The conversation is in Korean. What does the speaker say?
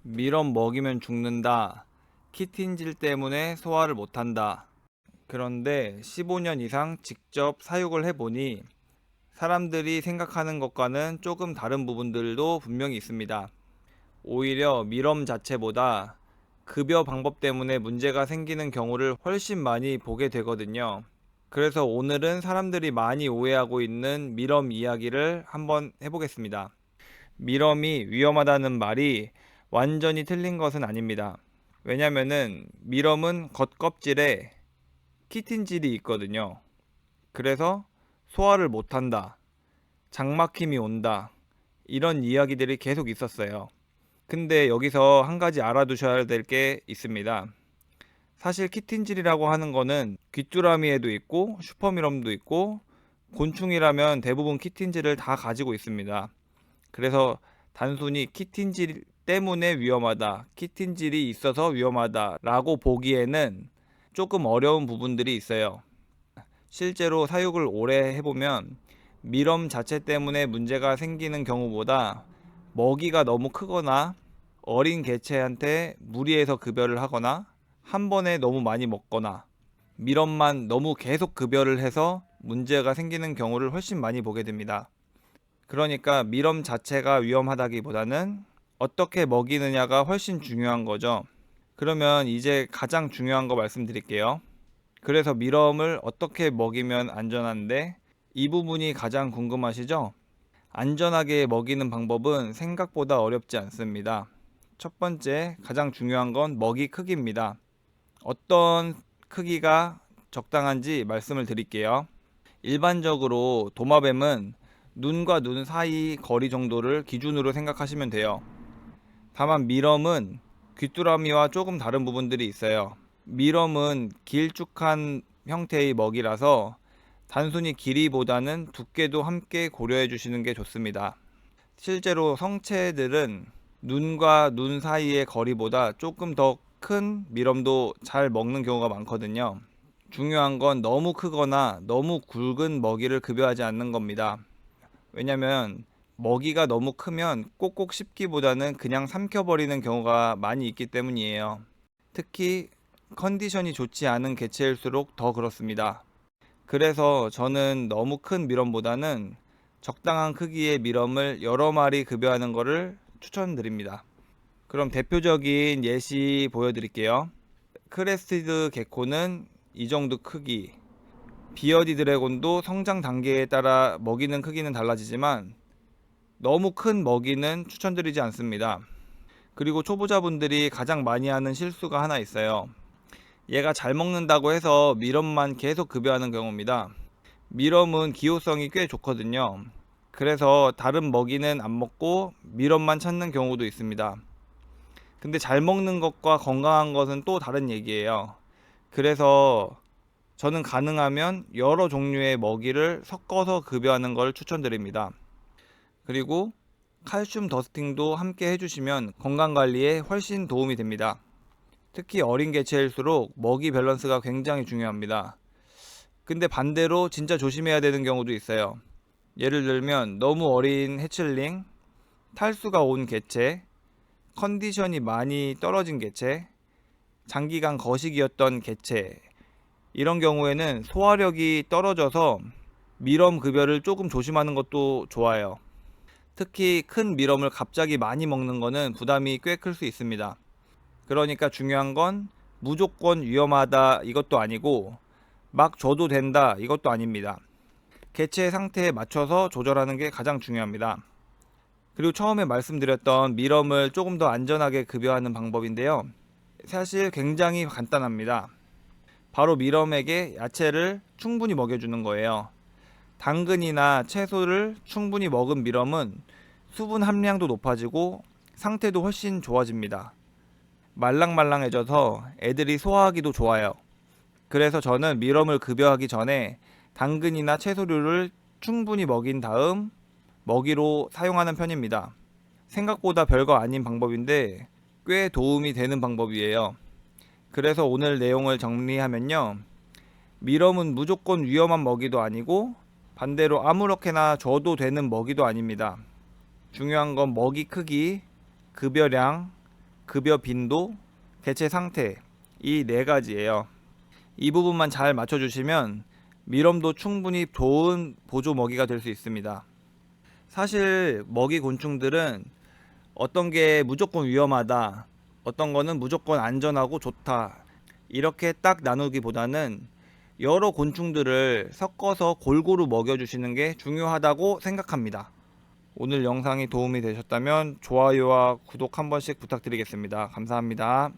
밀엄 먹이면 죽는다. 키틴질 때문에 소화를 못한다. 그런데 15년 이상 직접 사육을 해보니 사람들이 생각하는 것과는 조금 다른 부분들도 분명히 있습니다. 오히려 밀엄 자체보다 급여 방법 때문에 문제가 생기는 경우를 훨씬 많이 보게 되거든요. 그래서 오늘은 사람들이 많이 오해하고 있는 밀엄 이야기를 한번 해보겠습니다. 밀엄이 위험하다는 말이 완전히 틀린 것은 아닙니다. 왜냐면은 밀엄은 겉껍질에 키틴질이 있거든요. 그래서 소화를 못한다, 장막힘이 온다, 이런 이야기들이 계속 있었어요. 근데 여기서 한 가지 알아두셔야 될 게 있습니다. 사실 키틴질이라고 하는 거는 귀뚜라미에도 있고 슈퍼밀엄도 있고 곤충이라면 대부분 키틴질을 다 가지고 있습니다. 그래서 단순히 키틴질 때문에 위험하다, 키틴질이 있어서 위험하다 라고 보기에는 조금 어려운 부분들이 있어요. 실제로 사육을 오래 해보면 밀엄 자체 때문에 문제가 생기는 경우보다 먹이가 너무 크거나 어린 개체한테 무리해서 급여를 하거나 한 번에 너무 많이 먹거나 밀엄만 너무 계속 급여를 해서 문제가 생기는 경우를 훨씬 많이 보게 됩니다. 그러니까 밀엄 자체가 위험하다기보다는 어떻게 먹이느냐가 훨씬 중요한 거죠. 그러면 이제 가장 중요한 거 말씀드릴게요. 그래서 밀엄을 어떻게 먹이면 안전한데, 이 부분이 가장 궁금하시죠? 안전하게 먹이는 방법은 생각보다 어렵지 않습니다. 첫 번째, 가장 중요한 건 먹이 크기입니다. 어떤 크기가 적당한지 말씀을 드릴게요. 일반적으로 도마뱀은 눈과 눈 사이 거리 정도를 기준으로 생각하시면 돼요. 다만 밀엄은 귀뚜라미와 조금 다른 부분들이 있어요. 밀엄은 길쭉한 형태의 먹이라서 단순히 길이보다는 두께도 함께 고려해 주시는 게 좋습니다. 실제로 성체들은 눈과 눈 사이의 거리보다 조금 더 큰 밀엄도 잘 먹는 경우가 많거든요. 중요한 건 너무 크거나 너무 굵은 먹이를 급여하지 않는 겁니다. 왜냐면 먹이가 너무 크면 꼭꼭 씹기보다는 그냥 삼켜버리는 경우가 많이 있기 때문이에요. 특히 컨디션이 좋지 않은 개체일수록 더 그렇습니다. 그래서 저는 너무 큰 밀엄보다는 적당한 크기의 밀엄을 여러 마리 급여하는 것을 추천드립니다. 그럼 대표적인 예시 보여드릴게요. 크레스티드 게코는 이 정도 크기, 비어디 드래곤도 성장 단계에 따라 먹이는 크기는 달라지지만 너무 큰 먹이는 추천드리지 않습니다. 그리고 초보자분들이 가장 많이 하는 실수가 하나 있어요. 얘가 잘 먹는다고 해서 밀엄만 계속 급여하는 경우입니다. 밀엄은 기호성이 꽤 좋거든요. 그래서 다른 먹이는 안 먹고 밀엄만 찾는 경우도 있습니다. 근데 잘 먹는 것과 건강한 것은 또 다른 얘기예요. 그래서 저는 가능하면 여러 종류의 먹이를 섞어서 급여하는 걸 추천드립니다. 그리고 칼슘 더스팅도 함께 해주시면 건강관리에 훨씬 도움이 됩니다. 특히 어린 개체일수록 먹이 밸런스가 굉장히 중요합니다. 근데 반대로 진짜 조심해야 되는 경우도 있어요. 예를 들면 너무 어린 해칠링, 탈수가 온 개체, 컨디션이 많이 떨어진 개체, 장기간 거식이었던 개체, 이런 경우에는 소화력이 떨어져서 밀엄 급여를 조금 조심하는 것도 좋아요. 특히 큰 밀엄을 갑자기 많이 먹는 거는 부담이 꽤 클 수 있습니다. 그러니까 중요한 건 무조건 위험하다 이것도 아니고 막 줘도 된다 이것도 아닙니다. 개체의 상태에 맞춰서 조절하는 게 가장 중요합니다. 그리고 처음에 말씀드렸던 밀엄을 조금 더 안전하게 급여하는 방법인데요. 사실 굉장히 간단합니다. 바로 밀엄에게 야채를 충분히 먹여주는 거예요. 당근이나 채소를 충분히 먹은 밀엄은 수분 함량도 높아지고 상태도 훨씬 좋아집니다. 말랑말랑해져서 애들이 소화하기도 좋아요. 그래서 저는 밀엄을 급여하기 전에 당근이나 채소류를 충분히 먹인 다음 먹이로 사용하는 편입니다. 생각보다 별거 아닌 방법인데 꽤 도움이 되는 방법이에요. 그래서 오늘 내용을 정리하면요. 밀엄은 무조건 위험한 먹이도 아니고 반대로 아무렇게나 줘도 되는 먹이도 아닙니다. 중요한 건 먹이 크기, 급여량, 급여 빈도, 개체 상태, 이 네 가지예요. 이 부분만 잘 맞춰주시면 밀웜도 충분히 좋은 보조 먹이가 될 수 있습니다. 사실 먹이 곤충들은 어떤 게 무조건 위험하다, 어떤 거는 무조건 안전하고 좋다, 이렇게 딱 나누기보다는 여러 곤충들을 섞어서 골고루 먹여주시는 게 중요하다고 생각합니다. 오늘 영상이 도움이 되셨다면 좋아요와 구독 한 번씩 부탁드리겠습니다. 감사합니다.